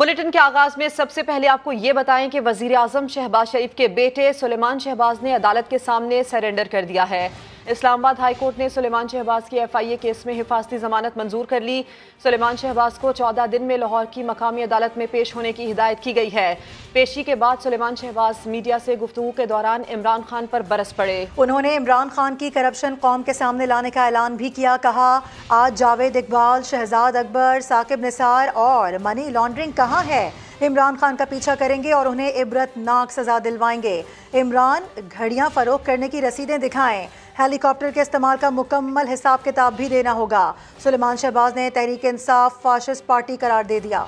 Bulletin के आगाज में सबसे पहले आपको ये बताएं कि वजीर आजम शहबाज शरीफ के बेटे सुलेमान शहबाज ने अदालत के सामने सरेंडर कर दिया है। इस्लामाबाद हाई कोर्ट ने सुलेमान शहबाज की FIA केस में हिफाजती जमानत मंजूर कर ली। सुलेमान शहबाज को 14 दिन में लाहौर की मकामी अदालत में पेश होने की हिदायत की गई है। पेशी के बाद सुलेमान शहबाज मीडिया से गुफ्तगू के दौरान इमरान खान पर बरस पड़े। उन्होंने इमरान खान की करप्शन कौम के सामने लाने का ऐलान भी किया। कहा, आज जावेद इकबाल, शहजाद अकबर, साकिब निसार और मनी लॉन्ड्रिंग कहाँ है? इमरान खान का पीछा करेंगे और उन्हें इबरतनाक सजा दिलवाएंगे। इमरान घड़ियां फरोख्त करने की रसीदें दिखाएं। हेलीकॉप्टर के इस्तेमाल का मुकम्मल हिसाब किताब भी देना होगा। सुलेमान शहबाज ने तहरीक इंसाफ फाशिस्ट पार्टी करार दे दिया।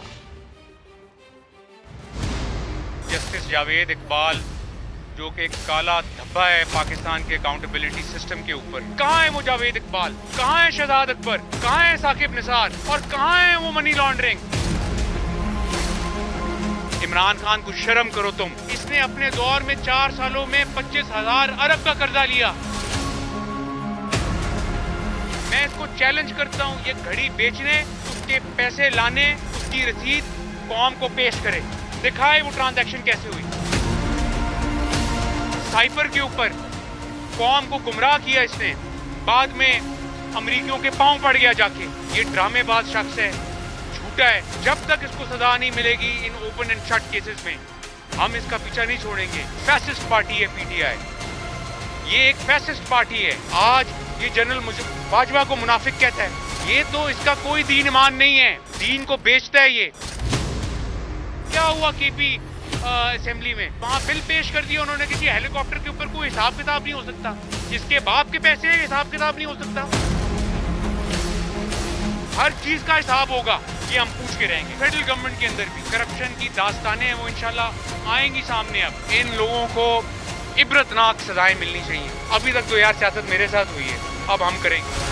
जस्टिस जावेद इकबाल जो कि एक काला धब्बा है पाकिस्तान के अकाउंटेबिलिटी सिस्टम के ऊपर, कहाँ है वो जावेद इकबाल, कहाँ है शहजाद अकबर, कहाँ है साकिब निसार और कहाँ है वो मनी लॉन्ड्रिंग? इमरान खान को शर्म करो तुम। इसने अपने दौर में 4 सालों में 25,000 अरब का कर्जा लिया। मैं इसको चैलेंज करता हूँ, ये घड़ी बेचने, उसके पैसे लाने, उसकी रसीद कौम को पेश करे, दिखाए वो ट्रांजैक्शन कैसे हुई। साइफर के ऊपर कौम को गुमराह किया इसने, बाद में अमरीकियों के पांव पड़ गया जाके। ये ड्रामेबाज शख्स है, झूठा है। जब तक इसको सजा नहीं मिलेगी in open and shut cases में, हम इसका पीछा नहीं छोड़ेंगे। फैसिस्ट पार्टी है PTI, ये एक फैसिस्ट पार्टी है। आज ये जनरल बाजवा को मुनाफिक कहता है, ये तो इसका कोई दीन ईमान नहीं है, दीन को बेचता है ये। क्या हुआ KP असेंबली में, वहाँ बिल पेश कर दिया उन्होंने कि हेलीकॉप्टर के ऊपर कोई हिसाब किताब नहीं हो सकता, जिसके बाप के पैसे हैं हिसाब किताब नहीं हो सकता। हर चीज का हिसाब होगा, ये हम पूछ के रहेंगे। फेडरल गवर्नमेंट के अंदर भी करप्शन की दास्तानें हैं, वो इंशाल्लाह आएंगी सामने। अब इन लोगों को इबरतनाक सजाएं मिलनी चाहिए। अभी तक तो यार सियासत मेरे साथ हुई है, अब हम करेंगे।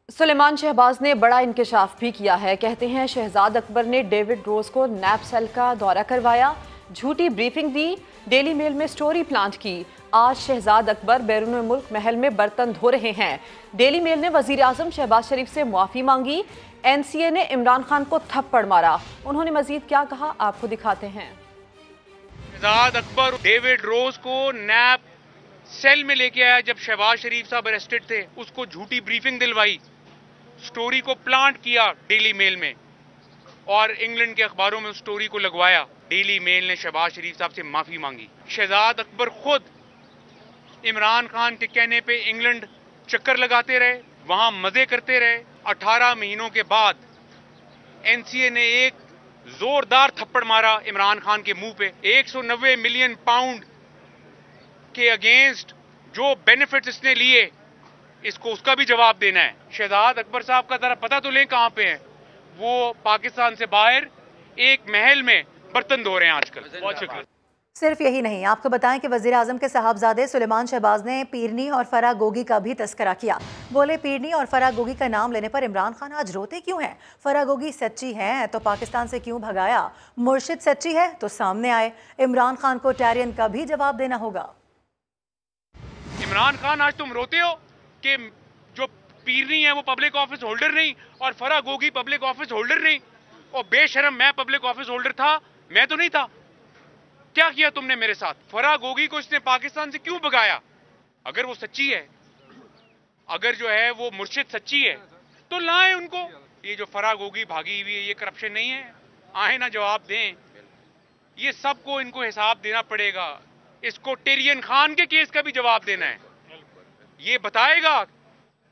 सुलेमान शहबाज ने बड़ा इंकशाफ भी किया है। कहते हैं शहजाद अकबर ने डेविड रोज को नैब सेल का दौरा करवाया, झूठी ब्रीफिंग दी, डेली मेल में स्टोरी प्लांट की। आज शहजाद अकबर बैरून मुल्क महल में बर्तन धो रहे हैं। डेली मेल ने वजीर आजम शहबाज शरीफ से मुआफी मांगी। NCA ने इमरान खान को थप्पड़ मारा। उन्होंने मजीद क्या कहा, आपको दिखाते हैं। शहजाद अकबर डेविड रोज को नैब सेल में लेके आया जब शहबाज शरीफ साहब अरेस्टेड थे, उसको झूठी ब्रीफिंग दिलवाई, स्टोरी को प्लांट किया डेली मेल में और इंग्लैंड के अखबारों में उस स्टोरी को लगवाया। डेली मेल ने शहबाज शरीफ साहब से माफी मांगी। शहजाद अकबर खुद इमरान खान के कहने पे इंग्लैंड चक्कर लगाते रहे, वहां मजे करते रहे। 18 महीनों के बाद NCA ने एक जोरदार थप्पड़ मारा इमरान खान के मुंह पे। 190 मिलियन पाउंड के अगेंस्ट जो बेनिफिट्स इसने लिए, इसको उसका भी जवाब देना है। शहजाद अकबर साहब का जरा पता तो लें कहां पे हैं। वो पाकिस्तान से बाहर एक महल में बर्तन धो रहे हैं आजकल। बहुत शुक्रिया। सिर्फ यही नहीं, आपको बताएं कि वज़ीर आज़म के साहबजादे सुलेमान शहबाज ने पीरनी और फराह गोगी का भी तस्करा किया। बोले, पीरनी और फराह गोगी का नाम लेने पर इमरान खान आज रोते क्यों हैं? फराह गोगी सच्ची है तो पाकिस्तान से क्यों भगाया? मुर्शिद सच्ची है तो सामने आए। इमरान खान को टैरियन का भी जवाब देना होगा। इमरान खान, आज तुम रोते हो कि जो पीरनी है वो पब्लिक ऑफिस होल्डर नहीं और Farah Gogi public office holder नहीं। और बेशरम, मैं पब्लिक ऑफिस होल्डर था, मैं तो नहीं था। क्या किया तुमने मेरे साथ? फराह गोगी को इसने पाकिस्तान से क्यों भगाया? अगर वो सच्ची है, अगर जो है वो मुर्शिद सच्ची है तो लाएं उनको। ये जो फराह गोगी भागी हुई है, ये करप्शन नहीं है? आए ना जवाब दें। ये सबको इनको हिसाब देना पड़ेगा। इसको टेरियन खान के केस का भी जवाब देना है। ये बताएगा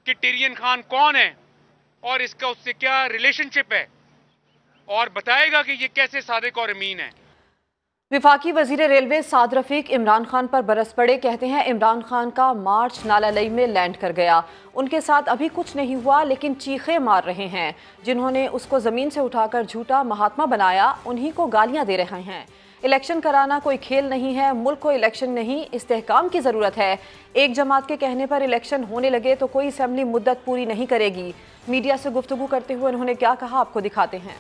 कि टेरियन खान कौन है और इसका उससे क्या रिलेशनशिप है, और बताएगा कि ये कैसे सादिक और अमीन है। विफाकी वजीर रेलवे साद रफीक इमरान खान पर बरस पड़े। कहते हैं इमरान खान का मार्च नालालई में लैंड कर गया, उनके साथ अभी कुछ नहीं हुआ लेकिन चीखे मार रहे हैं। जिन्होंने उसको ज़मीन से उठाकर झूठा महात्मा बनाया, उन्हीं को गालियां दे रहे हैं। इलेक्शन कराना कोई खेल नहीं है, मुल्क को इलेक्शन नहीं इस्तेहकाम की ज़रूरत है। एक जमात के कहने पर इलेक्शन होने लगे तो कोई असेंबली मुद्दत पूरी नहीं करेगी। मीडिया से गुफ्तगू करते हुए उन्होंने क्या कहा, आपको दिखाते हैं।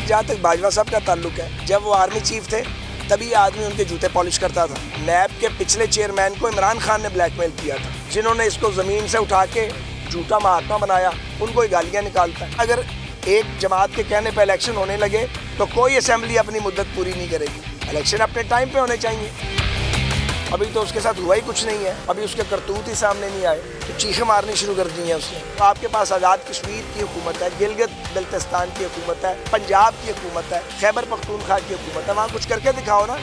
जहाँ तक बाजवा साहब का ताल्लुक है, जब वो आर्मी चीफ थे तभी आदमी उनके जूते पॉलिश करता था। नैब के पिछले चेयरमैन को इमरान खान ने ब्लैकमेल किया था, जिन्होंने इसको ज़मीन से उठा के झूठा महात्मा बनाया, उनको ही गालियाँ निकालता है। अगर एक जमात के कहने पर इलेक्शन होने लगे तो कोई असेंबली अपनी मुद्दत पूरी नहीं करेगी। इलेक्शन अपने टाइम पे होने चाहिए। अभी तो उसके साथ हुआ ही कुछ नहीं है, अभी उसके करतूत ही सामने नहीं आए तो चीखें मारनी शुरू कर दी हैं उसने। तो आपके पास आज़ाद कश्मीर की हुकूमत है, गिलगित बल्तिस्तान की हुकूमत है, पंजाब की हुकूमत है, खैबर पख्तूनख्वा की हुकूमत है, वहाँ कुछ करके दिखाओ ना।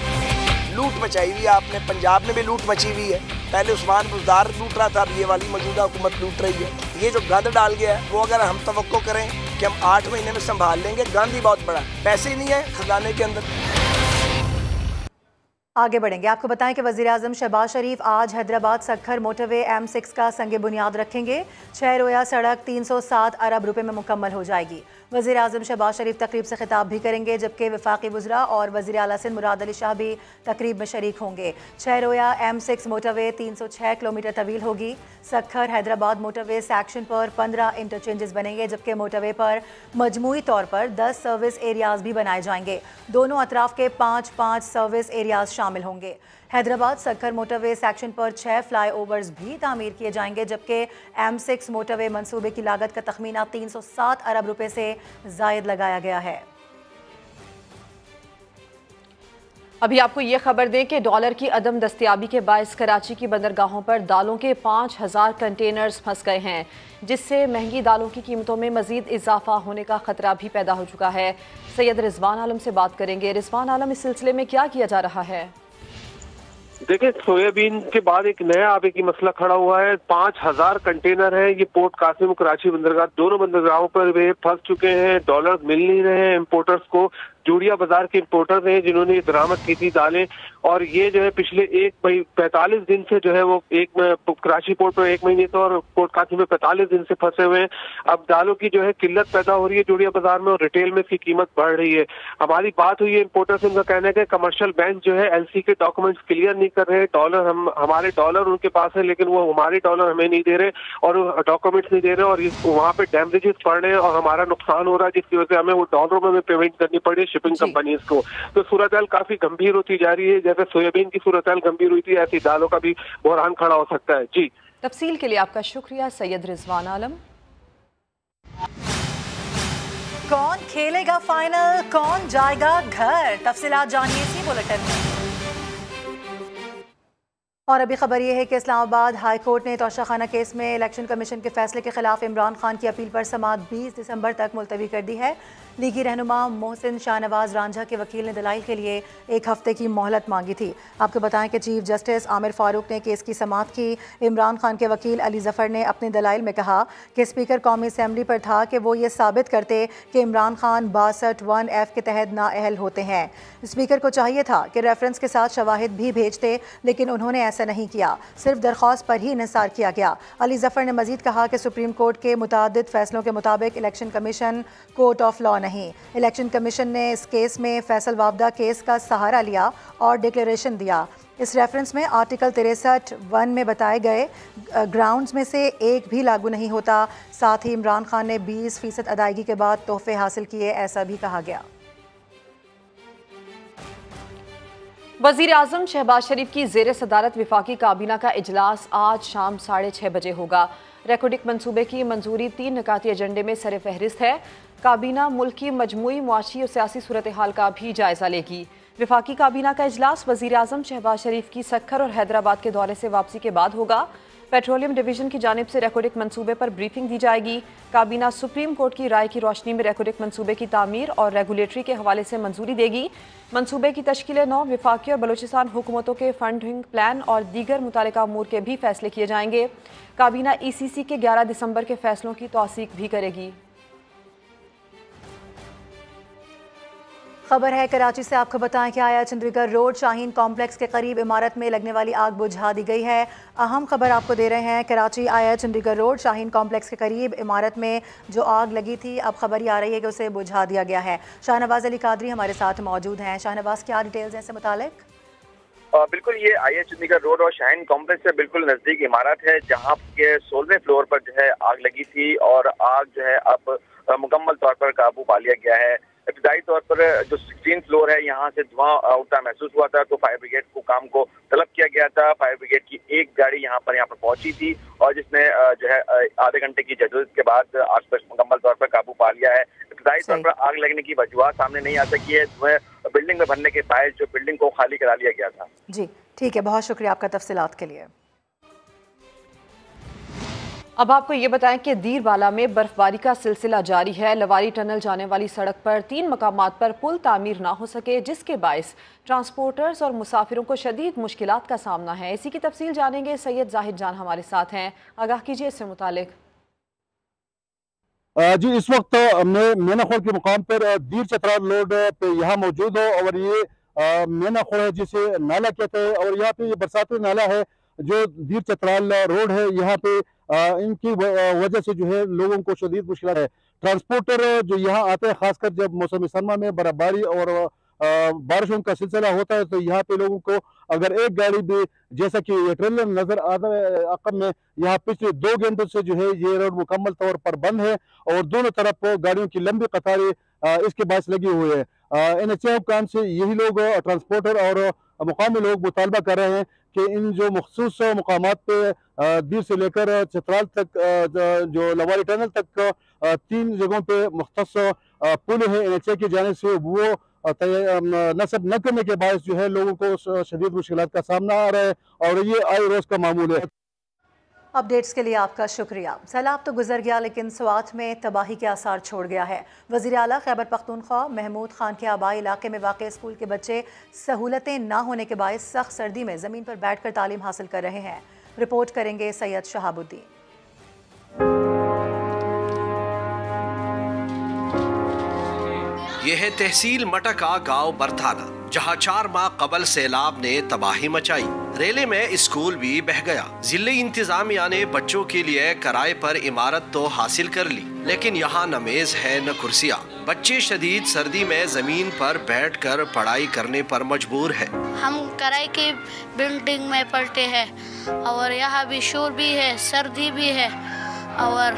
लूट मचाई हुई है आपने, पंजाब में भी लूट मची हुई है। पहले उस्मान बुज़दार लूट रहा था, अब ये वाली मौजूदा हुकूमत लूट रही है। ये जो गंद डाल गया है वो अगर हम तवक्को करें कि हम 8 महीने में संभाल लेंगे, गंद ही बहुत बड़ा, पैसे ही नहीं है खजाने के अंदर। आगे बढ़ेंगे। आपको बताएं कि वज़ीर आज़म शहबाज शरीफ आज हैदराबाद सक्खर मोटरवे M6 का संगे बुनियाद रखेंगे। 6 रोया सड़क 307 अरब रुपए में मुकम्मल हो जाएगी। वज़ीर आज़म शहबाज शरीफ तकरीब से खिताब भी करेंगे, जबकि वफाकी वज़रा और वज़ीर आला सिंध मुराद अली शाह भी तकरीब में शरीक होंगे। 6 रोया M6 मोटरवे 306 किलोमीटर तवील होगी। सक्खर हैदराबाद मोटरवे सेक्शन पर 15 इंटरचेंजेस बनेंगे, जबकि मोटरवे पर मजमूई तौर पर 10 सर्विस एरियाज भी बनाए जाएंगे। दोनों अतराफ के 5-5 सर्विस एरियाज शामिल होंगे। हैदराबाद सक्खर मोटरवे सेक्शन पर 6 फ्लाईओवर्स भी तामीर किए जाएंगे, जबकि M6 मोटरवे मंसूबे की लागत का तखमीना 307 अरब रुपए से जायद लगाया गया है। अभी आपको ये खबर दें कि डॉलर की अदम दस्तयाबी के बायस कराची की बंदरगाहों पर दालों के 5000 कंटेनर्स फंस गए हैं, जिससे महंगी दालों की कीमतों में मजीद इजाफा होने का खतरा भी पैदा हो चुका है। सैयद रिजवान आलम से बात करेंगे। रिजवान आलम, इस सिलसिले में क्या किया जा रहा है? देखिए, सोयाबीन के बाद एक नया आगे की मसला खड़ा हुआ है। 5000 कंटेनर है, ये पोर्ट कासिम कराची बंदरगाह दोनों बंदरगाहों पर वे फंस चुके हैं। डॉलर मिल नहीं रहे हैं इम्पोर्टर्स को। जूड़िया बाजार के इम्पोर्टर्स हैं जिन्होंने दरामद की थी दालें, और ये जो है पिछले 45 दिन से जो है वो कराची पोर्ट पर 1 महीने से और पोर्ट कासिम में 45 दिन से फंसे हुए हैं। अब दालों की जो है किल्लत पैदा हो रही है जूड़िया बाजार में, और रिटेल में इसकी कीमत बढ़ रही है। हमारी बात हुई है इम्पोर्टर्स, उनका कहना है कि कमर्शियल बैंक जो है LC के डॉक्यूमेंट्स क्लियर नहीं कर रहे। डॉलर हमारे डॉलर उनके पास है, लेकिन वो हमारे डॉलर हमें नहीं दे रहे और डॉक्यूमेंट्स नहीं दे रहे, और वहाँ पे डैमेजेस पड़ रहे हैं और हमारा नुकसान हो रहा है, जिसकी वजह से हमें वो डॉलरों में पेमेंट करनी पड़ी शिपिंग कंपनीज को। तो सूरत हाल काफी गंभीर होती जा रही है। जैसे सोयाबीन की सूरत हाल गंभीर हुई थी, ऐसी दालों का भी बहरान खड़ा हो सकता है। जी, तफसील के लिए आपका शुक्रिया सैयद रिजवान आलम। कौन खेलेगा फाइनल, कौन जाएगा घर, तफसीलात जानिए इसी बुलेटिन में। और अभी खबर यह है कि इस्लामाबाद हाई कोर्ट ने तोशाखाना केस में इलेक्शन कमीशन के फैसले के खिलाफ इमरान खान की अपील पर समाअत 20 दिसंबर तक मुलतवी कर दी है। लीगी रहनुमा मोहसिन शाहनवाज रांझा के वकील ने दलाइल के लिए 1 हफ्ते की मोहलत मांगी थी। आपको बताएं कि चीफ जस्टिस आमिर फारूक ने केस की समाअत की। इमरान खान के वकील अली जफर ने अपने दलाइल में कहा कि स्पीकर कौमी असम्बली पर था कि वो ये साबित करते कि इमरान खान 62(1)(f) के तहत नाअहल होते हैं। स्पीकर को चाहिए था कि रेफरेंस के साथ शवाहिद भी भेजते, लेकिन उन्होंने ऐसा नहीं किया, सिर्फ दरख्वास्त पर ही इंसार किया गया। अली जफर ने मजीद कहा कि सुप्रीम कोर्ट के मुतादिद फैसलों के मुताबिक election commission court of law नहीं। इलेक्शन कमीशन ने इस केस में फैसल वाबदा केस का सहारा लिया और डिक्लेरेशन दिया। इस रेफरेंस में आर्टिकल 63(1) में बताए गए ग्राउंड्स में से एक भी लागू नहीं होता। साथ ही इमरान खान ने 20% अदायगी के बाद तोहफे हासिल किए, ऐसा भी कहा गया। वज़ीर आज़म शहबाज शरीफ की ज़ेर सदारत विफाकी काबीना का इजलास आज शाम 6:30 बजे होगा। रेकोडिक मंसूबे की मंजूरी 3 निकाती एजेंडे में सर फहरिस्त है। काबीना मुल्क की मजमूई मुआशी और सियासी सूरत हाल का भी जायजा लेगी। विफाकी काबीना का इजलास वज़ीर आज़म शहबाज शरीफ की सक्खर और हैदराबाद के दौरे से वापसी के बाद होगा। पेट्रोलियम डिवीजन की जानिब से रेकोडिक मंसूबे पर ब्रीफिंग दी जाएगी। काबीना सुप्रीम कोर्ट की राय की रोशनी में रेकोडिक मंसूबे की तामीर और रेगुलेटरी के हवाले से मंजूरी देगी। मंसूबे की तश्कील 9 विफाकी और बलूचिस्तान हुकूमतों के फंडिंग प्लान और दीगर मुतालिका अमूर के भी फैसले किए जाएंगे। काबीना ECC के 11 दिसंबर के फैसलों की तौसीक भी करेगी। खबर है कराची से, आपको बताएं कि आया चंद्रीगढ़ रोड शाहीन कॉम्प्लेक्स के करीब इमारत में लगने वाली आग बुझा दी गई है। अहम खबर आपको दे रहे हैं, कराची आया चंडीगढ़ रोड शाहीन कॉम्प्लेक्स के करीब इमारत में जो आग लगी थी, अब खबर ये आ रही है कि उसे बुझा दिया गया है। शाहनवाज अली कादरी हमारे साथ मौजूद हैं। शाहनवाज, क्या डिटेल्स हैं इससे मुतालिक? बिल्कुल, ये आईए चंडीगढ़ रोड और शाहीन कॉम्प्लेक्स से बिल्कुल नजदीक इमारत है, जहाँ के 16वें फ्लोर पर जो है आग लगी थी और आग जो है अब मुकम्मल तौर पर काबू पा लिया गया है। इब्तदाई तौर पर जो 16 फ्लोर है यहाँ से धुआं उठता महसूस हुआ था, तो फायर ब्रिगेड को काम को तलब किया गया था। फायर ब्रिगेड की एक गाड़ी यहाँ पर पहुंची थी और जिसने जो है आधे घंटे की जदोजहद के बाद आग पर मुकम्मल तौर पर काबू पा लिया है। इब्तदाई तौर पर आग लगने की वजूहत सामने नहीं आ सकी है। धुएं बिल्डिंग में भरने के बायस जो बिल्डिंग को खाली करा लिया गया था। जी ठीक है, बहुत शुक्रिया आपका तफसीलात के लिए। अब आपको ये बताएं कि दीरबाला में बर्फबारी का सिलसिला जारी है। लवारी टनल जाने वाली सड़क पर 3 मकामात पर पुल तामीर ना हो सके, जिसके बायस ट्रांसपोर्टर्स और मुसाफिरों को शदीद मुश्किलात का सामना है। इसी की तफसील जानेंगे, सैयद जाहिद जान हमारे साथ हैं, आगाह कीजिए इससे मुतालिक। जी इस वक्त मैं मेनाखोल के मुकाम पर दीर चतराल रोड पे यहाँ मौजूद हूँ और ये मेनाखोल है जिसे नाला कहते हैं और यहाँ पे ये बरसाती नाला है जो दीर चतराल रोड है। यहाँ पे इनकी वजह से जो है लोगों को शदीद मुश्किल है। ट्रांसपोर्टर जो यहाँ आते हैं खासकर जब मौसम सरमा में बर्फबारी और बारिशों का सिलसिला होता है तो यहाँ पे लोगों को अगर एक गाड़ी भी जैसा कि ये ट्रेलर नजर आता है अकब में यहाँ पिछले 2 घंटों से जो है ये रोड मुकम्मल तौर पर बंद है और दोनों तरफ गाड़ियों की लंबी कतारें इसके बायस लगी हुई है। NHA हुक्काम से यही लोग ट्रांसपोर्टर और मुकामी लोग मुतालबा कर रहे हैं कि इन जो मखसूस मुकामात पे दीर से लेकर चतराल तक जो लवारी टनल तक 3 जगहों पे मुख्तस पुल है NHA की जानिब से वो नस्ब न करने के बायस जो है लोगों को शदीद मुश्किलात का सामना आ रहा है और ये आए रोज का मामूल है। अपडेट्स के लिए आपका शुक्रिया। सैलाब तो गुजर गया लेकिन स्वात में तबाही के आसार छोड़ गया है। वज़ीर आला खैबर पख्तूनख्वा महमूद खान के आबाई इलाके में वाक़ स्कूल के बच्चे सहूलतें ना होने के बायस सख्त सर्दी में ज़मीन पर बैठ कर तालीम हासिल कर रहे हैं। रिपोर्ट करेंगे सैयद शहाबुद्दीन। यह है तहसील मटका गांव बरथाना, जहां 4 माह कबल सैलाब ने तबाही मचाई। रेले में स्कूल भी बह गया। जिले इंतजामिया ने बच्चों के लिए किराए पर इमारत तो हासिल कर ली, लेकिन यहाँ न मेज है न कुर्सियाँ। बच्चे शदीद सर्दी में जमीन पर बैठकर पढ़ाई करने पर मजबूर है। हम किराए की बिल्डिंग में पढ़ते हैं और यहाँ भी शोर भी है, सर्दी भी है और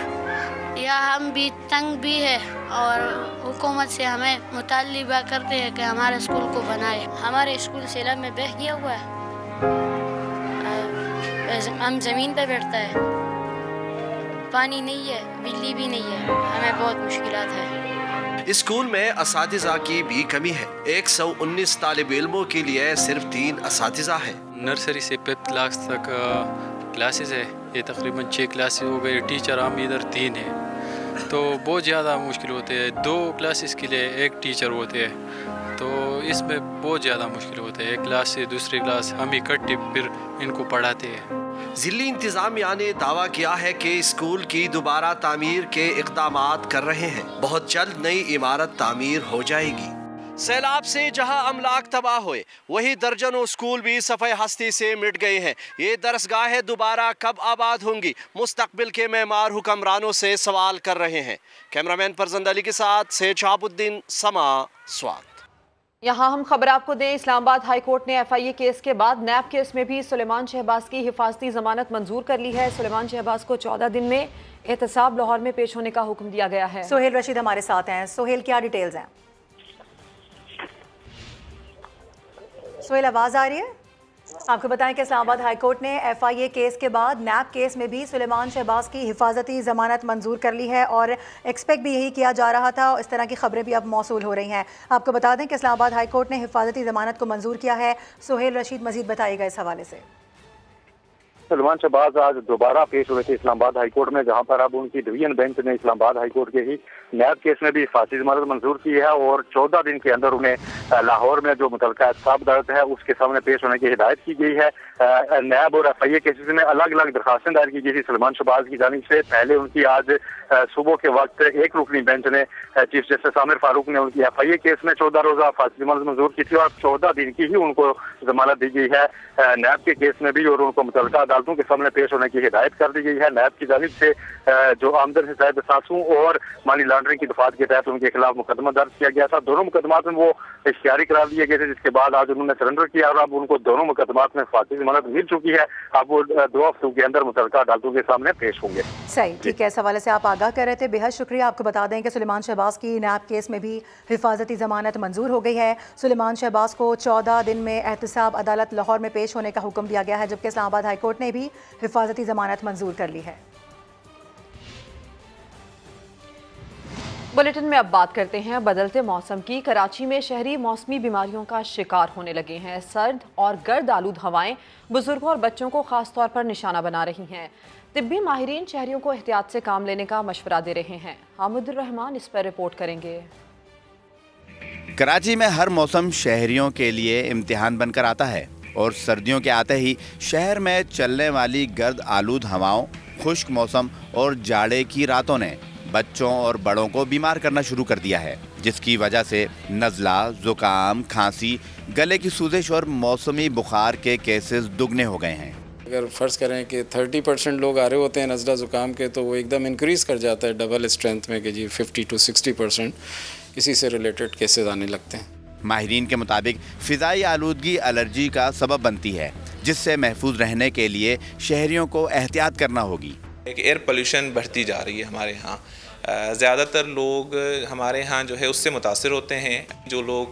यहाँ हम भी तंग भी है और हुकूमत से हमें मुतालिबा करते हैं कि हमारे स्कूल को बनाए। हमारे स्कूल सैलाब में बह गया हुआ है, हम ज़मीन पे बैठता है, पानी नहीं है, बिजली भी नहीं है, हमें बहुत मुश्किलात है। स्कूल में असातिज़ा की भी कमी है। 119 तालिब इल्मों के लिए सिर्फ 3 असातिज़ा है। नर्सरी से 5th क्लास तक क्लासेस है, ये तकरीबन 6 क्लासेस हो गए। टीचर हम इधर 3 है तो बहुत ज़्यादा मुश्किल होते हैं। 2 क्लासेस के लिए 1 टीचर होते हैं तो इसमें बहुत ज़्यादा मुश्किल होते हैं। एक क्लास से दूसरी क्लास हम इकट्ठे फिर इनको पढ़ाते हैं। जिली इंतजामिया ने दावा किया है कि स्कूल की दोबारा तामीर के इक़दामात कर रहे हैं। बहुत जल्द नई इमारत तामीर हो जाएगी। सैलाब से जहां अमलाक तबाह हुए, वही दर्जनों स्कूल भी सफ़े हस्ती से मिट गए हैं। ये दरसगाहें दोबारा कब आबाद होंगी, मुस्तकबिल के मेमार हुक्मरानों से सवाल कर रहे हैं। कैमरामैन फरजंद अली के साथ सैयद शहाबुद्दीन, समा स्वात। यहाँ हम खबर आपको दें, इस्लामाबाद हाई कोर्ट ने FIA केस के बाद नैब केस में भी सुलेमान शहबाज की हिफाजती जमानत मंजूर कर ली है। सुलेमान शहबाज को 14 दिन में एहतसाब लाहौर में पेश होने का हुक्म दिया गया है। सोहेल रशीद हमारे साथ हैं। सोहेल, क्या डिटेल्स हैं? सोहेल, आवाज़ आ रही है? आपको बताएं कि इस्लामाबाद हाई कोर्ट ने FIA केस के बाद नैब केस में भी सुलेमान शहबाज की हिफाजती ज़मानत मंजूर कर ली है और एक्सपेक्ट भी यही किया जा रहा था। इस तरह की खबरें भी अब मौसूल हो रही हैं। आपको बता दें कि इस्लामाबाद हाई कोर्ट ने हिफाजती ज़मानत को मंजूर किया है। सोहेल रशीद मजीद बताइएगा इस हवाले से। सुलेमान शहबाज आज दोबारा पेश हुए थे इस्लामाबाद हाई कोर्ट में, जहां पर अब उनकी डिवीजन बेंच ने इस्लामाबाद हाई कोर्ट के ही नैब केस में भी फांसी जमानत मंजूर की है और 14 दिन के अंदर उन्हें लाहौर में जो मुतलका एहतसाब अदालत है उसके सामने पेश होने की हिदायत की गई है। नैब और FIA केसेस में अलग अलग दरखास्तें दायर की गई थी सुलेमान शहबाज की जानिब से। पहले उनकी आज सुबह के वक्त एक रुकनी बेंच ने चीफ जस्टिस आमिर फारूक ने उनकी FIA केस में 14 रोजा फांसी जमानत मंजूर की थी और 14 दिन की ही उनको जमानत दी गई है नैब के केस में भी और उनको मुतलका अदालतों के सामने पेश होने की हिदायत कर दी गई है। नैब की जानिब से जो आमदन से ज़ायद सासों और मनी लॉन्ड्रिंग की दफात के तहत उनके खिलाफ मुकदमा दर्ज किया गया था। दोनों मुकदमात में वो इख्तियारी करार दिए गए थे, जिसके बाद आज उन्होंने सरेंडर किया और अब उनको दोनों मुकदमात में फांसी जमानत मिल चुकी है। अब वो 2 हफ्तों के अंदर मुतल्लिका अदालतों के सामने पेश होंगे। सही, ठीक है, इस हवाले से आप आगाह कर रहे थे, बेहद शुक्रिया। आपको बता दें कि सुलेमान शहबाज की नैब केस में भी हिफाजती जमानत मंजूर हो गई है। सुलेमान शहबाज को 14 दिन में एहतसाब अदालत लाहौर में पेश होने का हुक्म दिया गया है, जबकि इस्लामाबाद हाईकोर्ट ने भी हिफाजती जमानत मंजूर कर ली है। बुलेटिन में अब बात करते हैं बदलते मौसम की। कराची में शहरी मौसमी बीमारियों का शिकार होने लगे हैं। सर्द और गर्द आलूद हवाएं बुजुर्गों और बच्चों को खास तौर पर निशाना बना रही हैं। तिब्बी माहिरीन शहरियों को एहतियात से काम लेने का मशवरा दे रहे हैं। हामिदुर रहमान इस पर रिपोर्ट करेंगे। कराची में हर मौसम शहरियों के लिए इम्तिहान बनकर आता है और सर्दियों के आते ही शहर में चलने वाली गर्द आलूद हवाओं, खुश्क मौसम और जाड़े की रातों ने बच्चों और बड़ों को बीमार करना शुरू कर दिया है, जिसकी वजह से नज़ला, ज़ुकाम, खांसी, गले की सूजिश और मौसमी बुखार के केसेस दुगने हो गए हैं। अगर फ़र्ज़ करें कि 30% लोग आ रहे होते हैं नज़ला ज़ुकाम के, तो वो एकदम इंक्रीज़ कर जाता है डबल स्ट्रेंथ में कि जी 50 to 60% इसी से रिलेटेड केसेस आने लगते हैं। माहिरीन के मुताबिक फ़िज़ाई आलूदगी एलर्जी का सबब बनती है, जिससे महफूज रहने के लिए शहरियों को एहतियात करना होगी। एयर पोल्यूशन बढ़ती जा रही है हमारे यहाँ। ज़्यादातर लोग हमारे यहाँ जो है उससे मुतासिर होते हैं। जो लोग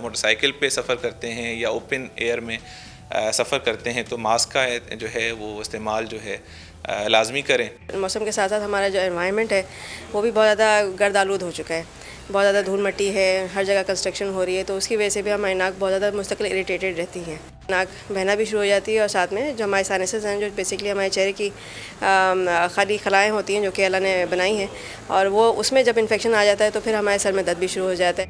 मोटरसाइकिल पे सफ़र करते हैं या ओपन एयर में सफ़र करते हैं तो मास्क का जो है वो इस्तेमाल जो है लाजमी करें। मौसम के साथ साथ हमारा जो एनवायरनमेंट है वो भी बहुत ज़्यादा गर्द आलूद हो चुका है। बहुत ज़्यादा धूल मट्टी है, हर जगह कंस्ट्रक्शन हो रही है, तो उसकी वजह से भी हमारी नाक बहुत ज़्यादा मुस्तकिल इरिटेटेड रहती है। नाक बहना भी शुरू हो जाती है और साथ में जो हमारे साइनसेस हैं, जो बेसिकली हमारे चेहरे की खाली खलाएँ होती हैं जो कि अल्लाह ने बनाई हैं, और वो उसमें जब इन्फेक्शन आ जाता है तो फिर हमारे सर में दर्द भी शुरू हो जाता है।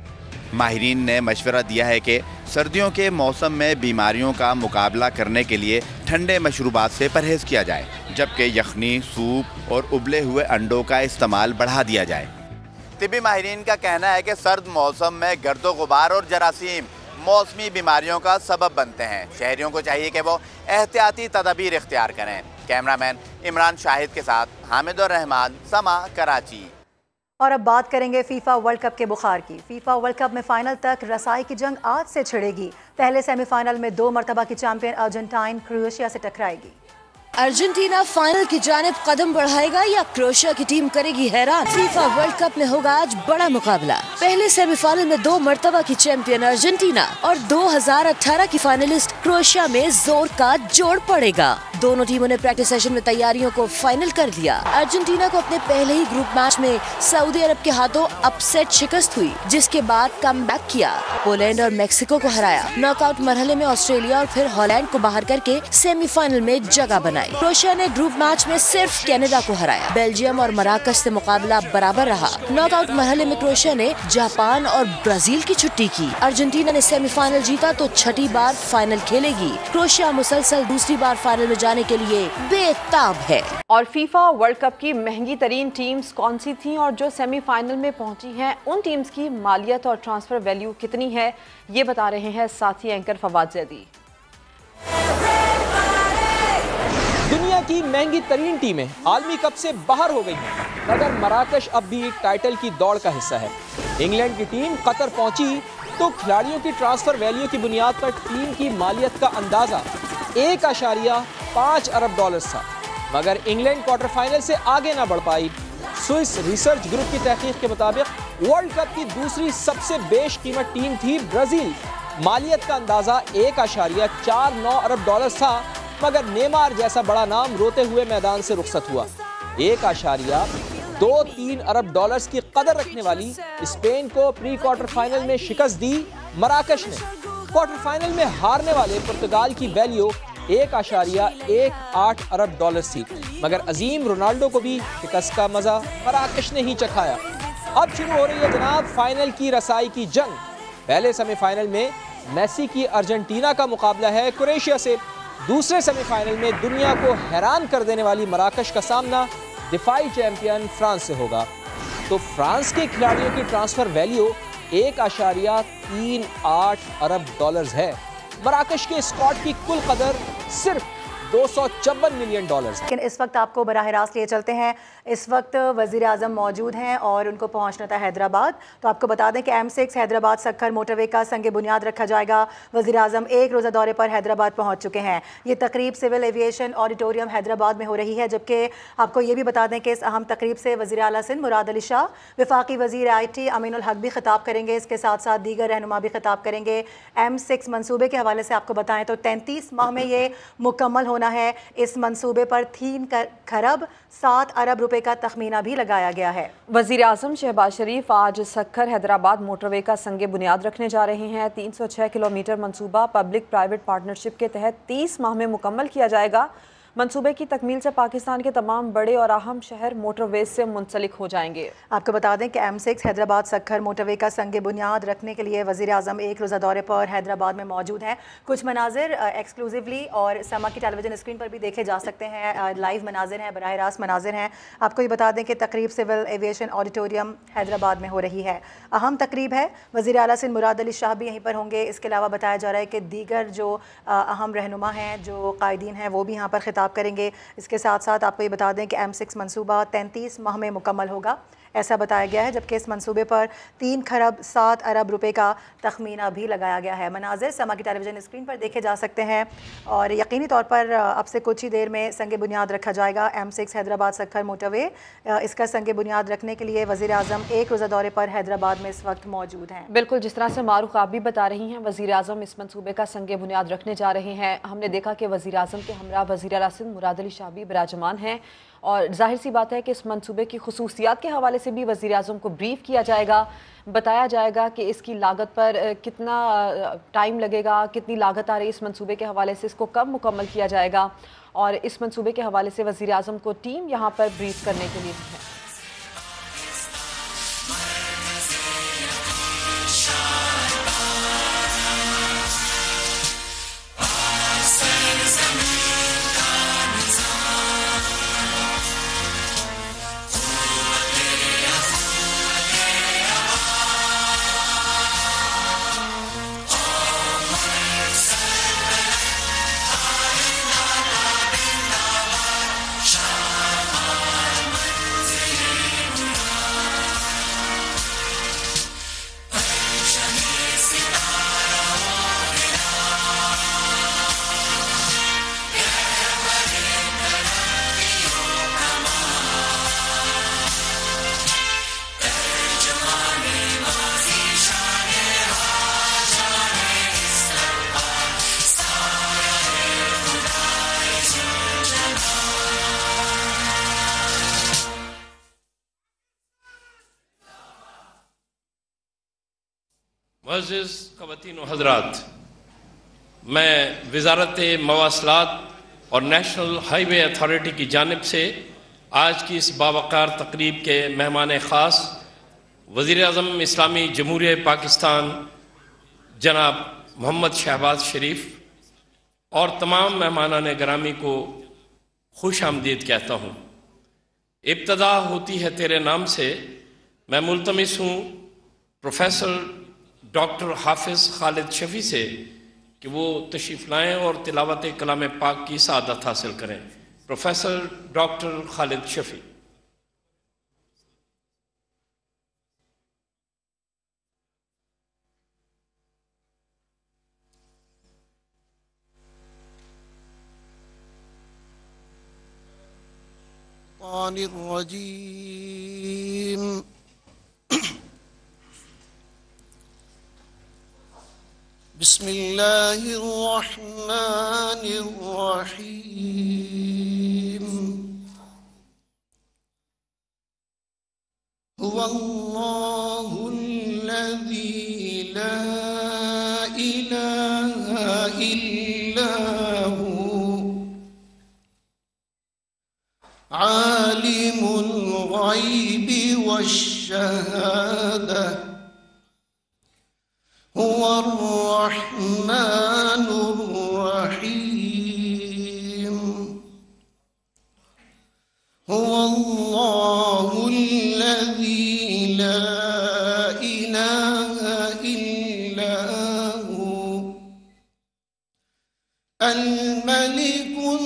माहिरीन ने मशवरा दिया है कि सर्दियों के मौसम में बीमारियों का मुकाबला करने के लिए ठंडे मशरूबात से परहेज़ किया जाए, जबकि यखनी, सूप और उबले हुए अंडों का इस्तेमाल बढ़ा दिया जाए। तिब्बी माहिरीन का कहना है कि सर्द मौसम में गर्दो गुबार और जरासीम मौसमी बीमारियों का सबब बनते हैं। शहरियों को चाहिए कि वो एहतियाती तदबीर इख्तियार करें। कैमरामैन इमरान शाहिद के साथ हामिदुर रहमान, समा, कराची। और अब बात करेंगे फीफा वर्ल्ड कप के बुखार की। फीफा वर्ल्ड कप में फाइनल तक रसाई की जंग आज से छिड़ेगी। पहले सेमीफाइनल में 2 मरतबा की चैंपियन अर्जेंटाइन क्रोएशिया से टकराएगी। अर्जेंटीना फाइनल की जानिब कदम बढ़ाएगा या क्रोएशिया की टीम करेगी हैरान। फीफा वर्ल्ड कप में होगा आज बड़ा मुकाबला। पहले सेमीफाइनल में 2 मरतबा की चैंपियन अर्जेंटीना और 2018 की फाइनलिस्ट क्रोएशिया में जोर का जोड़ पड़ेगा। दोनों टीमों ने प्रैक्टिस सेशन में तैयारियों को फाइनल कर लिया। अर्जेंटीना को अपने पहले ही ग्रुप मैच में सऊदी अरब के हाथों अपसेट शिकस्त हुई, जिसके बाद कमबैक किया, पोलैंड और मेक्सिको को हराया। नॉकआउट मरहले में ऑस्ट्रेलिया और फिर हॉलैंड को बाहर करके सेमीफाइनल में जगह बनाई। क्रोएशिया ने ग्रुप मैच में सिर्फ कनाडा को हराया। बेल्जियम और मराकश से मुकाबला बराबर रहा। नॉकआउट मरहले में क्रोएशिया ने जापान और ब्राजील की छुट्टी की। अर्जेंटीना ने सेमीफाइनल जीता तो छठी बार फाइनल खेलेगी। क्रोएशिया मुसलसल दूसरी बार फाइनल में जाने के लिए बेताब है। और फीफा वर्ल्ड कप की महंगी तरीन टीम्स कौन सी थी और जो सेमीफाइनल में पहुंची हैं, उन टीम्स की मालियत और ट्रांसफर वैल्यू कितनी है, ये बता रहे हैं साथी एंकर फवाद जैदी। दुनिया की महंगी तरीन टीमें आलमी कप से बाहर हो गई हैं, मगर मराकश अब भी टाइटल की दौड़ का हिस्सा है। इंग्लैंड की टीम कतर पहुंची तो खिलाड़ियों की ट्रांसफर वैल्यू की बुनियाद पर टीम की मालियत का अंदाजा $1.5 अरब था, मगर इंग्लैंड क्वार्टर फाइनल से आगे ना बढ़ पाई। स्विस रिसर्च ग्रुप की तहकीक के मुताबिक वर्ल्ड कप की दूसरी सबसे बेशकीमत टीम थी ब्राजील। मालियत का अंदाजा $1.49 अरब था, मगर नेमार जैसा बड़ा नाम रोते हुए मैदान से रुखसत हुआ। $1.23 अरब की कदर रखने वाली स्पेन को प्री क्वार्टर फाइनल में शिकस्त दी मराकश ने। क्वार्टर फाइनल में हारने वाले पुर्तगाल की वैल्यू $1.18 अरब थी, मगर अजीम रोनाल्डो को भी शिकस्त का मजा मराकश ने ही चखाया। अब शुरू हो रही है जनाब फाइनल की रसाई की जंग। पहले सेमीफाइनल में मेसी की अर्जेंटीना का मुकाबला है क्रोएशिया से। दूसरे सेमीफाइनल में दुनिया को हैरान कर देने वाली मराकश का सामना दिफाई चैंपियन फ्रांस से होगा। तो फ्रांस के खिलाड़ियों की ट्रांसफर वैल्यू $1.38 अरब है। मराकश के स्क्वाड की कुल कदर सिर्फ $254 मिलियन। लेकिन इस वक्त आपको बराह रास्त लिए चलते हैं। इस वक्त वज़ीर आज़म मौजूद हैं और उनको पहुंचना था हैदराबाद। तो आपको बता दें कि M6 हैदराबाद सक्खर मोटरवे का संग बुनियाद रखा जाएगा। वज़ीर आज़म एक रोज़ा दौरे पर हैदराबाद पहुंच चुके हैं। ये तकरीब सिविल एविएशन ऑडिटोरियम हैदराबाद में हो रही है। जबकि आपको ये भी बता दें कि इस अहम तकरीब से वज़ीर आला सिंध मुराद अली शाह, वफाकी वज़ीर IT अमीनुल हक भी खिताब करेंगे। इसके साथ साथ दीगर रहनुमा भी खिताब करेंगे। M6 मनसूबे के हवाले से आपको बताएं तो 33 माह में ये मुकम्मल होना है। इस मनसूबे पर 3 खरब 7 अरब रुपए का तखमीना भी लगाया गया है। वज़ीर आज़म शहबाज शरीफ आज सक्खर हैदराबाद मोटरवे का संग बुनियाद रखने जा रहे हैं। 306 किलोमीटर मनसूबा पब्लिक प्राइवेट पार्टनरशिप के तहत 30 माह में मुकम्मल किया जाएगा। मंसूबे की तकमील से पाकिस्तान के तमाम बड़े और अहम शहर मोटरवेज से मुंसलिक हो जाएंगे। आपको बता दें कि M6 हैदराबाद सक्खर मोटरवे का संग बुनियाद रखने के लिए वज़ीर आज़म एक रोज़ा दौरे पर हैदराबाद में मौजूद हैं। कुछ मनाजिर एक्सक्लूसिवली और समा की टेलीविजन स्क्रीन पर भी देखे जा सकते हैं। लाइव मनाजिर हैं, बराह रास्त मनाजिर हैं। आपको ये बता दें कि तकरीब सिविल एविएशन ऑडिटोरियम हैदराबाद में हो रही है। अहम तकरीब है। वज़ीर आला सिंध मुराद अली शाह भी यहीं पर होंगे। इसके अलावा बताया जा रहा है कि दीगर जो अहम रहनुमा हैं, जो कायदीन हैं, वो भी यहाँ पर खिताब करेंगे। इसके साथ साथ आपको ये बता दें कि M6 मनसूबा 33 माह में मुकम्मल होगा, ऐसा बताया गया है। जबकि इस मंसूबे पर 3 खरब 7 अरब रुपए का तखमीना भी लगाया गया है। मनाजिर समा की टेलीविजन स्क्रीन पर देखे जा सकते हैं और यकीनी तौर पर अब से कुछ ही देर में संग बुनियाद रखा जाएगा। M6 हैदराबाद सक्खर मोटरवे, इसका संग बुनियाद रखने के लिए वज़ीर आज़म एक रोज़ा दौरे पर हैदराबाद में इस वक्त मौजूद हैं। बिल्कुल, जिस तरह से मारूख आप भी बता रही हैं, वज़ीर आज़म इस मनसूबे का संग बुनियाद रखने जा रहे हैं। हमने देखा कि वज़ीर आज़म के हमरा वज़ीर आला सिंध मुराद अली शाह भी बिराजमान हैं और जाहिर सी बात है कि इस मंसूबे की खुसूसियात के हवाले से भी वज़ीर आज़म को ब्रीफ किया जाएगा। बताया जाएगा कि इसकी लागत पर कितना टाइम लगेगा, कितनी लागत आ रही है इस मंसूबे के हवाले से, इसको कब मुकम्मल किया जाएगा और इस मंसूबे के हवाले से वज़ीर आज़म को टीम यहाँ पर ब्रीफ करने के लिए है। मुअज़्ज़िज़ ख़वातीन व हज़रात, मैं वज़ारत मवासलात और नेशनल हाईवे अथॉरिटी की जानिब से आज की इस बावक़ार तकरीब के मेहमान ख़ास वज़ीर आज़म इस्लामी जमहूरियत पाकिस्तान जनाब मोहम्मद शहबाज शरीफ और तमाम मेहमानान गिरामी को खुश आमदीद कहता हूँ। इब्तदा होती है तेरे नाम से। मैं मुल्तमिस हूँ प्रोफेसर डॉक्टर हाफिज़ खालिद शफ़ी से कि वो तशरीफ़ लाएँ और तिलावत कलाम पाक की सआदत हासिल करें। Professor doctor Khalid Shafi. बिस्मिल्लाहिर्रहमानिर्रहीम। हुवल्लाहुल्लज़ी ला इलाहा इल्ला हु आलिमुल ग़ैबि वश्शहादा हुवर रहमानुर रहीम। हुवल्लाहुल्लज़ी ला इलाहा इल्ला हु अल मलिकुल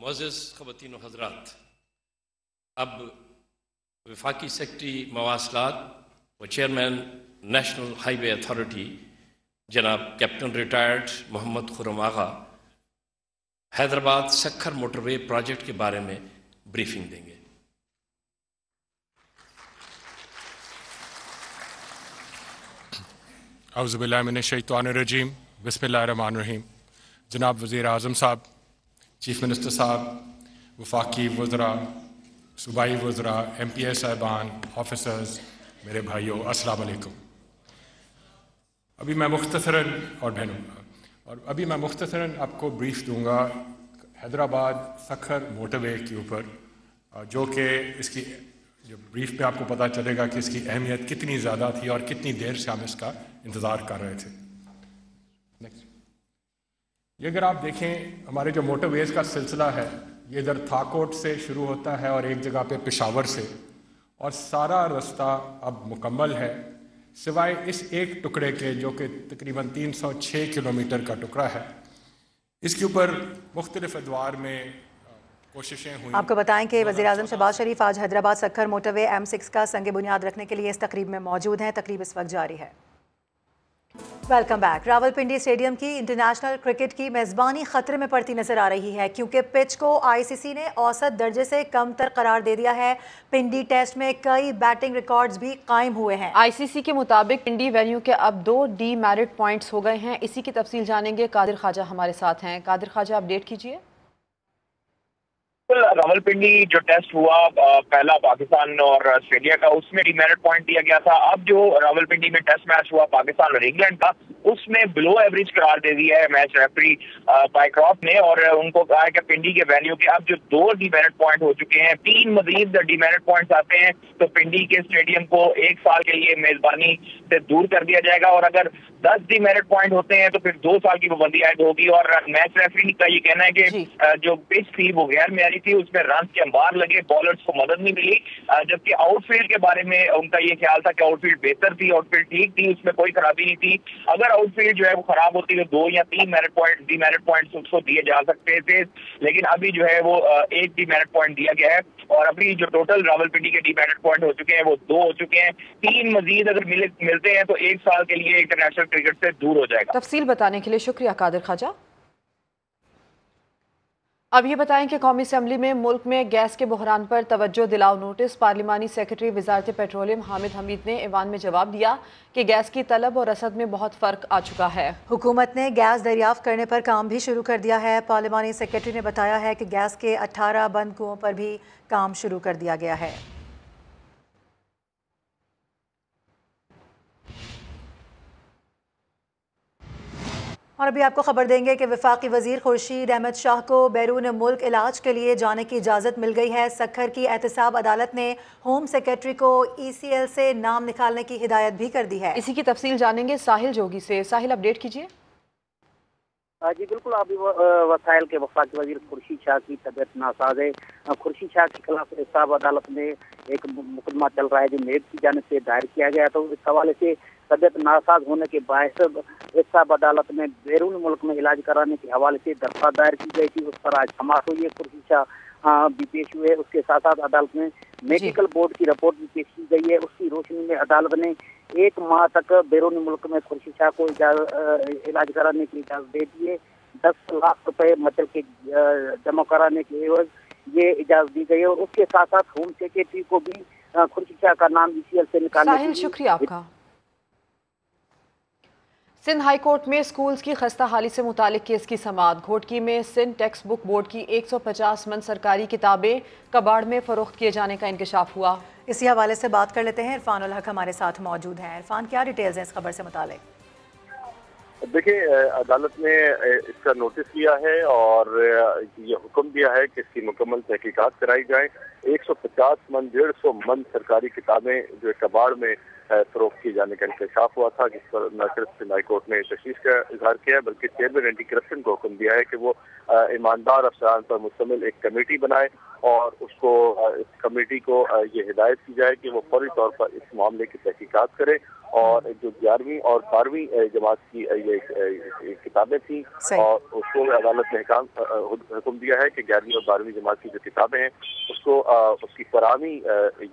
मोअज़्ज़ज़ ख़वातीन व हज़रात, अब वफाकी सेक्रेटरी मवासलात व चेयरमैन नेशनल हाईवे अथॉरिटी जनाब कैप्टन रिटायर्ड मोहम्मद खुर्रम आगा हैदराबाद सक्खर मोटरवे प्रोजेक्ट के बारे में ब्रीफिंग देंगे। औज़ु बिल्लाहि मिनश्शैतानिर्रजीम, बिस्मिल्लाहिर्रहमानिर्रहीम। जनाब वज़ीर आज़म साहब, चीफ मिनिस्टर साहब, वफाकी वज़रा, सूबाई वज़रा, MPA साहिबान, ऑफिसर्स, मेरे भाइयों, अस्सलाम वालेकुम। अभी मैं मुख्तसरन आपको ब्रीफ दूंगा हैदराबाद सक्खर मोटरवे के ऊपर, जो कि इसकी जो ब्रीफ में आपको पता चलेगा कि इसकी अहमियत कितनी ज़्यादा थी और कितनी देर से हम इसका इंतज़ार कर रहे थे। नेक्स्ट, ये अगर आप देखें हमारे जो मोटरवेज़ का सिलसिला है, ये इधर थाकोट से शुरू होता है और एक जगह पे पेशावर से, और सारा रास्ता अब मुकम्मल है सिवाय इस एक टुकड़े के जो कि तकरीबन 306 किलोमीटर का टुकड़ा है। इसके ऊपर मुख्तलिफ अदवार में कोशिशें हुई। आपको बताएं कि वज़ीर आज़म शहबाज शरीफ आज हैदराबाद सक्खर मोटरवे M6 का संग बुनियाद रखने के लिए इस तकरीब में मौजूद हैं। तकरीब इस वक्त जारी है। Welcome back. रावलपिंडी स्टेडियम की इंटरनेशनल क्रिकेट की मेज़बानी खतरे में पड़ती नजर आ रही है, क्योंकि पिच को ICC ने औसत दर्जे से कम तर करार दे दिया है। पिंडी टेस्ट में कई बैटिंग रिकॉर्ड्स भी कायम हुए हैं। ICC के मुताबिक पिंडी वेन्यू के अब 2 डीमेरिट पॉइंट्स हो गए हैं। इसी की तफसील जानेंगे, कादिर ख्वाजा हमारे साथ हैं। कादिर ख्वाजा, अपडेट कीजिए। रावलपिंडी जो टेस्ट हुआ पहला पाकिस्तान और ऑस्ट्रेलिया का, उसमें डीमेरिट पॉइंट दिया गया था। अब जो रावलपिंडी में टेस्ट मैच हुआ पाकिस्तान और इंग्लैंड का, उसमें बिलो एवरेज करार दे दिया है मैच रेफरी पाइक्रॉफ्ट ने, और उनको कहा है कि पिंडी के वेन्यू के अब जो 2 डीमेरिट पॉइंट हो चुके हैं, 3 मजीद डीमेरिट पॉइंट्स आते हैं तो पिंडी के स्टेडियम को 1 साल के लिए मेजबानी से दूर कर दिया जाएगा, और अगर 10 डीमेरिट पॉइंट होते हैं तो फिर 2 साल की पाबंदी आयद होगी। और मैच रेफरी का ये कहना है कि जो पिच थी वो गैर मेयारी थी, उसमें रन के अंबार लगे, बॉलर्स को मदद नहीं मिली, जबकि आउटफील्ड के बारे में उनका ये ख्याल था कि आउटफील्ड बेहतर थी, आउटफील्ड ठीक थी, उसमें कोई खराबी नहीं थी। अगर आउटफील्ड जो है वो खराब होती तो 2 या 3 डीमेरिट पॉइंट्स उसको दिए जा सकते थे, लेकिन अभी जो है वो 1 डीमेरिट पॉइंट दिया गया है, और अभी जो टोटल रावलपिंडी के डीमेरिट पॉइंट हो चुके हैं वो 2 हो चुके हैं। 3 मजीद अगर मिलते हैं तो 1 साल के लिए इंटरनेशनल क्रिकेट से दूर हो जाएगा। तफसील बताने के लिए शुक्रिया कादिर ख्वाजा। अब ये बताएं कि कौमी असम्बली में मुल्क में गैस के बहरान पर तवज्जो दिलाओ नोटिस। पार्लिमानी सेक्रेटरी वजारत पेट्रोलियम हामिद हमीद ने ऐवान में जवाब दिया कि गैस की तलब और रसद में बहुत फ़र्क आ चुका है। हुकूमत ने गैस दरियाफ्त करने पर काम भी शुरू कर दिया है। पार्लिमानी सेक्रेटरी ने बताया है कि गैस के 18 बंद कुओं पर भी काम शुरू कर दिया गया है। और अभी आपको खबर देंगे कि वफाकी वजीर खुर्शीद अहमद शाह को बैरून मुल्क इलाज के लिए जाने की इजाज़त मिल गई है। सक्खर की एहतसाब अदालत ने होम सेक्रेटरी को ECL से नाम निकालने की हिदायत भी कर दी है। इसी की तफसील जानेंगे साहिल जोगी से। साहिल, अपडेट कीजिए। जी बिल्कुल, अभी वसाइल के वफाकी वजीर खुर्शीद शाह की तबीयत नासाज है। खुर्शीद शाह के खिलाफ एहतसाब अदालत में एक मुकदमा चल रहा है जो नेब की जानिब से दायर किया गया, तो इस हवाले से तबीयत नासाज होने के बायस एहतसाब अदालत में बैरून मुल्क में इलाज कराने के हवाले से दरख्वास्त दायर की गई थी। उस पर आज समाअत हुई है। खुर्शीद शाह भी पेश हुए। उसके साथ साथ अदालत में मेडिकल बोर्ड की रिपोर्ट भी पेश की गई है। उसकी रोशनी में अदालत ने 1 माह तक बैरून मुल्क में खुर्शीद शाह को इलाज कराने की इजाज़त दे दिए। 10 लाख रुपए मचल के जमा कराने के एवज ये इजाज़त दी गई और उसके साथ साथ होम सेक्रेटरी को भी खुर्शीद शाह का नाम ECL से निकालने साहिल, शुक्रिया आपका। सिंध हाई कोर्ट में स्कूल्स की खस्ता हाली से मुतालिक केस की समाअत। घोटकी में सिंध टेक्स्ट बुक बोर्ड की 150 मन सरकारी किताबें कबाड़ में फरोख्त किए जाने का इंकशाफ हुआ। इसी हवाले से बात कर लेते हैं। इरफान उल हक हमारे साथ मौजूद हैं। इरफान, क्या डिटेल्स हैं इस खबर से मुतालिक? देखिए, अदालत ने इसका नोटिस लिया है और ये हुक्म दिया है कि इसकी मुकम्मल तहकीकात कराई जाए। 150 मन 150 मन सरकारी किताबें जो कबाड़ में फरोख्त किए जाने का इंकशाफ हुआ था, जिस पर न सिर्फ सिंध हाई कोर्ट ने तशवीश का इजहार किया है बल्कि चेयरमैन एंटी करप्शन को हुक्म दिया है कि वो ईमानदार अफसरान पर मुश्तमिल एक कमेटी बनाए और उसको इस कमेटी को ये हिदायत की जाए कि वो फौरी तौर पर इस मामले की तहकीकात करे और जो 11वीं और 12वीं जमात की ये किताबें थी और उसको अदालत ने हुक्म दिया है कि 11वीं और 12वीं जमात की जो किताबें हैं उसको उसकी फराहमी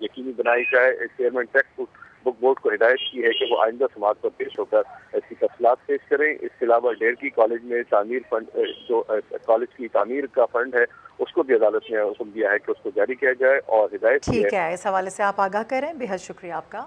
यकीनी बनाई जाए। चेयरमैन टेक्स्ट बुक बोर्ड को हिदायत की है कि वो आइंदा समाज पर पेश होकर ऐसी तफसीलात पेश करें। इसके अलावा डेरकी कॉलेज में तामीर फंड, जो कॉलेज की तामीर का फंड है, उसको भी अदालत ने हुक्म दिया है कि उसको जारी किया जाए और हिदायत ठीक है, इस हवाले से आप आगाह करें। बेहद शुक्रिया आपका।